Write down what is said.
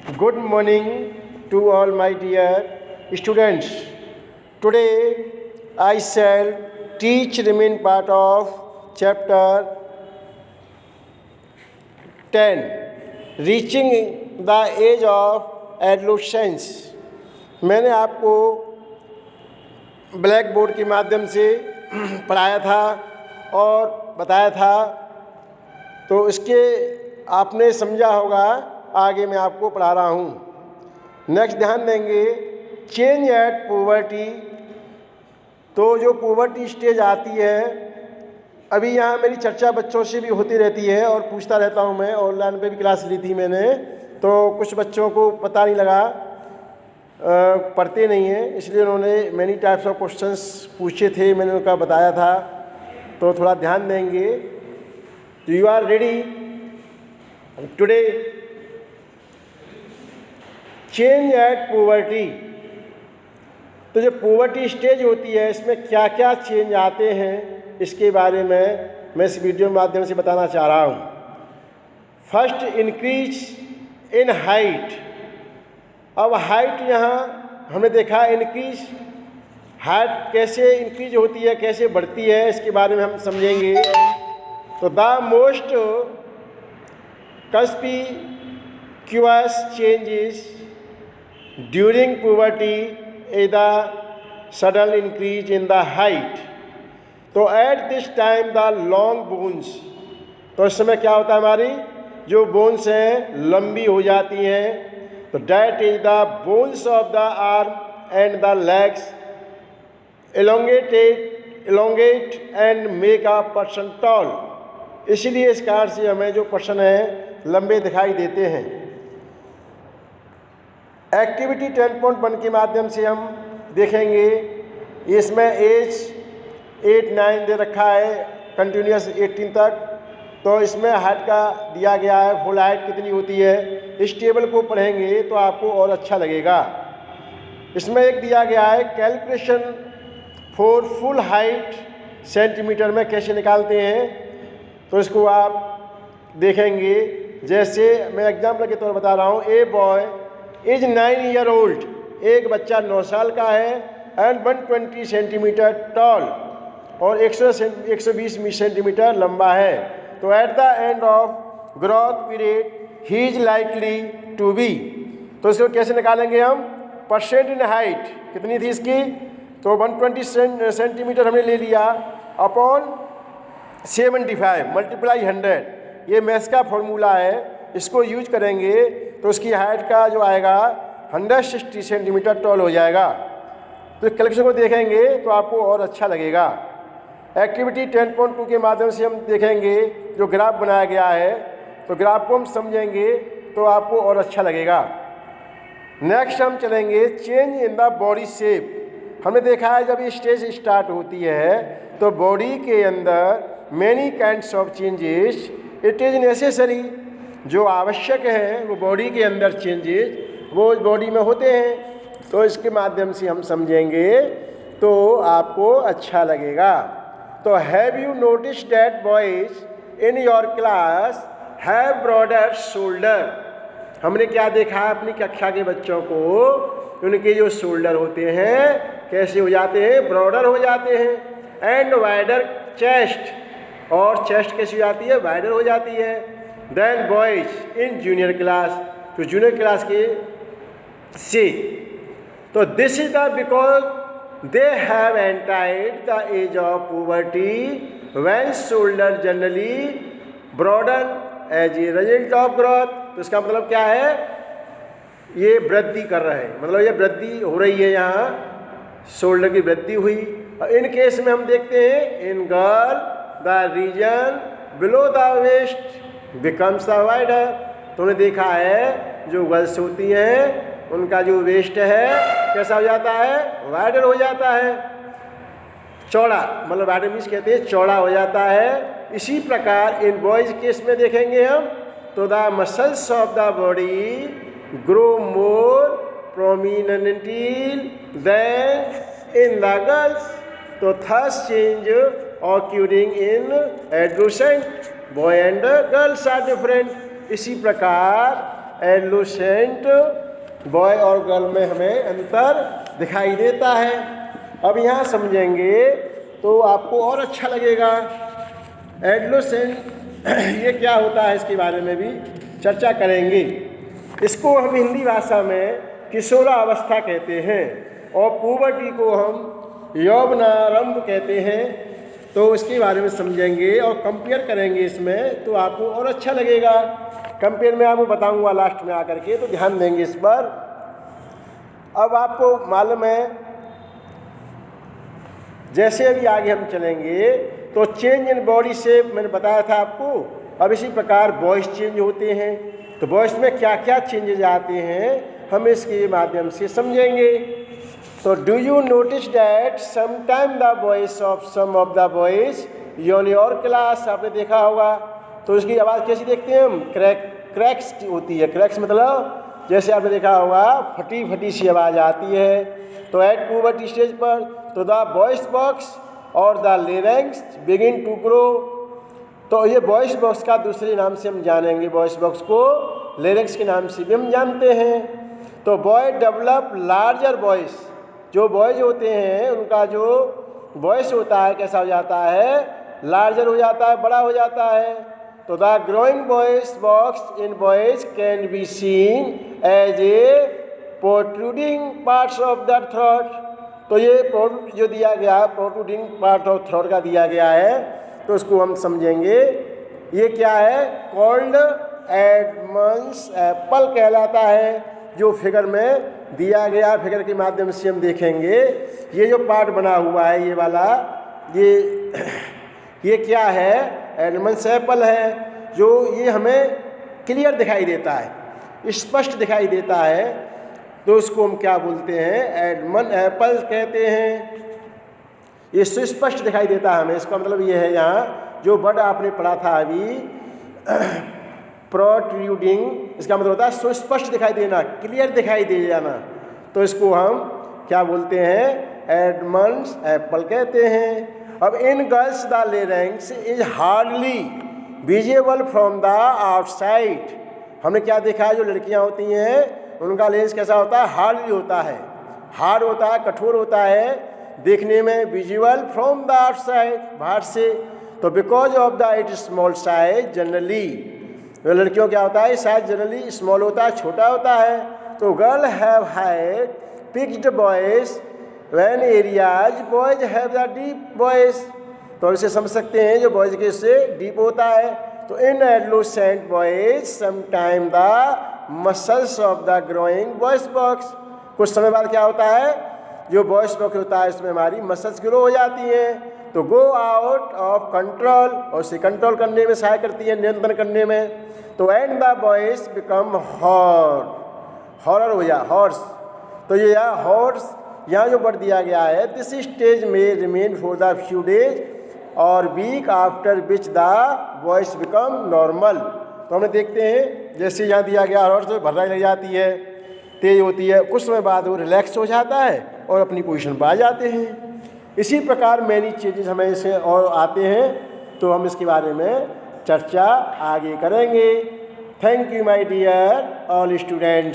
Good morning to all my dear students. Today I shall teach remaining part of chapter 10, Reaching the Age of Adolescence. मैंने आपको black board के माध्यम से पढ़ाया था और बताया था, तो इसके आपने समझा होगा। आगे मैं आपको पढ़ा रहा हूँ। नेक्स्ट ध्यान देंगे, चेंज एट पुबर्टी। तो जो पुबर्टी स्टेज आती है, अभी यहाँ मेरी चर्चा बच्चों से भी होती रहती है और पूछता रहता हूँ मैं। ऑनलाइन पे भी क्लास ली थी मैंने, तो कुछ बच्चों को पता नहीं लगा, पढ़ते नहीं हैं, इसलिए उन्होंने मैनी टाइप्स ऑफ क्वेश्चंस पूछे थे, मैंने उनका बताया था। तो थोड़ा ध्यान देंगे। तो you are ready today? Change at puberty. तो जो पुबर्टी स्टेज होती है, इसमें क्या क्या चेंज आते हैं, इसके बारे में मैं इस वीडियो के माध्यम से बताना चाह रहा हूँ। First, increase in height. अब हाइट यहाँ हमने देखा, इंक्रीज हाइट कैसे इंक्रीज होती है, कैसे बढ़ती है, इसके बारे में हम समझेंगे। तो the most conspicuous changes during puberty is the sudden increase in the height. तो at this time the long bones, तो इस समय क्या होता है, हमारी जो बोन्स हैं लंबी हो जाती हैं। तो that is the bones of the arm and the legs elongate and make a person tall. इसीलिए इस कारण से हमें जो पर्सन है लंबे दिखाई देते हैं। एक्टिविटी 10.1 के माध्यम से हम देखेंगे। इसमें एज 8-9 दे रखा है, कंटिन्यूस 18 तक। तो इसमें हाइट का दिया गया है, फुल हाइट कितनी होती है। इस टेबल को पढ़ेंगे तो आपको और अच्छा लगेगा। इसमें एक दिया गया है, calculation for full height centimetre में कैसे निकालते हैं, तो इसको आप देखेंगे। जैसे मैं एग्जाम्पल के तौर पर बता रहा हूँ, a boy is 9 year old. एक बच्चा 9 साल का है, एंड 120 सेंटीमीटर टॉल, और 120 सेंटीमीटर लंबा है। तो at the end of growth period he is likely to be. तो इसको कैसे निकालेंगे हम? परसेंट इन हाइट कितनी थी इसकी, तो 120 सेंटीमीटर हमने ले लिया, अपॉन 75 मल्टीप्लाई 100। ये मैथ्स का फॉर्मूला है, इसको यूज करेंगे तो उसकी हाइट का जो आएगा 160 सेंटीमीटर टॉल हो जाएगा। तो कैलकुलेशन को देखेंगे तो आपको और अच्छा लगेगा। एक्टिविटी 10.2 के माध्यम से हम देखेंगे, जो ग्राफ बनाया गया है, तो ग्राफ को हम समझेंगे तो आपको और अच्छा लगेगा। नेक्स्ट हम चलेंगे, change in the body shape. हमने देखा है जब ये स्टेज स्टार्ट होती है तो बॉडी के अंदर many kinds of changes it is necessary. जो आवश्यक है वो बॉडी के अंदर चेंजेस वो बॉडी में होते हैं। तो इसके माध्यम से हम समझेंगे तो आपको अच्छा लगेगा। तो have you notice that boys in your class have broader shoulder. हमने क्या देखा अपनी कक्षा के बच्चों को, उनके जो शोल्डर होते हैं कैसे हो जाते हैं, ब्रॉडर हो जाते हैं। एंड वाइडर चेस्ट, और चेस्ट कैसी हो जाती है, वाइडर हो जाती है। Then boys in junior class, तो जूनियर क्लास के से, तो this is the because they have attained the age of puberty when shoulder generally broaden as a result of growth. तो इसका मतलब क्या है, ये वृद्धि कर रहे हैं, मतलब ये वृद्धि हो रही है, यहाँ शोल्डर की वृद्धि हुई। और इन केस में हम देखते हैं, in girl the region below the waist becomes the wider. तो उन्हें देखा है जो गर्ल्स होती हैं उनका जो वेस्ट है कैसा हो जाता है, वाइडर हो जाता है, चौड़ा, मतलब वाइडर मीन्स कहते हैं चौड़ा हो जाता है। इसी प्रकार इन बॉयज केस में देखेंगे हम, तो the muscles of the body grow more prominently than in the girls. तो there's change occurring in adolescent, boy and girls are different। इसी प्रकार एडोलेसेंट बॉय और गर्ल में हमें अंतर दिखाई देता है। अब यहाँ समझेंगे तो आपको और अच्छा लगेगा। एडोलेसेंट ये क्या होता है इसके बारे में भी चर्चा करेंगे। इसको हम हिंदी भाषा में किशोरावस्था कहते हैं और पुबर्टी को हम यौवनारंभ कहते हैं। तो इसके बारे में समझेंगे और कंपेयर करेंगे इसमें, तो आपको और अच्छा लगेगा। कंपेयर में आपको बताऊंगा लास्ट में आकर के, तो ध्यान देंगे इस पर। अब आपको मालूम है, जैसे अभी आगे हम चलेंगे तो चेंज इन बॉडी शेप मैंने बताया था आपको। अब इसी प्रकार वॉइस चेंज होते हैं, तो वॉइस में क्या क्या चेंजेज आते हैं हम इसके माध्यम से समझेंगे। तो do you notice that sometime the voice of some of the voice in your class, आपने देखा होगा। तो इसकी आवाज़ कैसी देखते हैं हम, क्रैक्स होती है। क्रैक्स मतलब जैसे आपने देखा होगा फटी फटी सी आवाज़ आती है। तो एट पुबर्टी स्टेज पर तो द वॉइस बॉक्स और the larynx begin to grow. तो ये वॉइस बॉक्स का दूसरे नाम से हम जानेंगे, वॉइस बॉक्स को लेरेंक्स के नाम से भी हम जानते हैं। तो बॉय डेवलप लार्जर वॉइस, जो बॉयज होते हैं उनका जो वॉइस होता है कैसा हो जाता है, लार्जर हो जाता है, बड़ा हो जाता है। तो the growing voice box in boys can be seen as a protruding parts of the throat. तो ये जो दिया गया है प्रोट्रूडिंग पार्ट ऑफ थ्रोट का दिया गया है, तो उसको हम समझेंगे। ये क्या है, कॉल्ड एडमंड्स एप्पल कहलाता है, जो फिगर में दिया गया। फिगर के माध्यम से हम देखेंगे ये जो पार्ट बना हुआ है ये वाला, ये क्या है, एडमंड्स एप्पल है, जो ये हमें क्लियर दिखाई देता है, स्पष्ट दिखाई देता है। तो उसको हम क्या बोलते हैं, एडमंड एप्पल कहते हैं। ये सुस्पष्ट दिखाई देता है हमें, इसका मतलब ये है यहाँ जो वर्ड आपने पढ़ा था अभी प्रोट्रूडिंग, इसका मतलब होता है सुस्पष्ट दिखाई देना, क्लियर दिखाई दे जाना। तो इसको हम क्या बोलते हैं, एडमंड्स एप्पल कहते हैं। अब in girls the larynx is hardly visible from the outside. हमने क्या देखा है, जो लड़कियां होती हैं उनका लेंस कैसा होता है, हार्डली होता है, हार्ड होता है, कठोर होता है देखने में, विजिबल फ्रॉम द आउटसाइड, बाहर से। तो because of the it small size generally, लड़कियों क्या होता है, साइज जनरली स्मॉल होता है, छोटा होता है। तो girl have height picked voice when areas boys have the deep voice. तो इसे समझ सकते हैं जो बॉयज के से डीप होता है। तो in adolescent boys sometime the muscles of the growing voice box, कुछ समय बाद क्या होता है, जो वॉइस बॉक्स होता है इसमें हमारी मसल्स ग्रो हो जाती हैं। तो गो आउट ऑफ कंट्रोल, और इसे कंट्रोल करने में सहायता करती है, नियंत्रण करने में। तो and the voice become horror हो जा, हॉर्स। तो ये यहाँ हॉर्स, यहाँ जो वर्ड दिया गया है, दिस स्टेज में remain for the few days और week after which the voice become normal. तो हमें देखते हैं जैसे यहाँ दिया गया हॉर्स तो भर्राई लग जाती है, तेज होती है, कुछ समय बाद वो रिलैक्स हो जाता है और अपनी पोजीशन पर आ जाते हैं। इसी प्रकार मैनी चेंजेस हमें इसे और आते हैं, तो हम इसके बारे में चर्चा आगे करेंगे। Thank you my dear all students.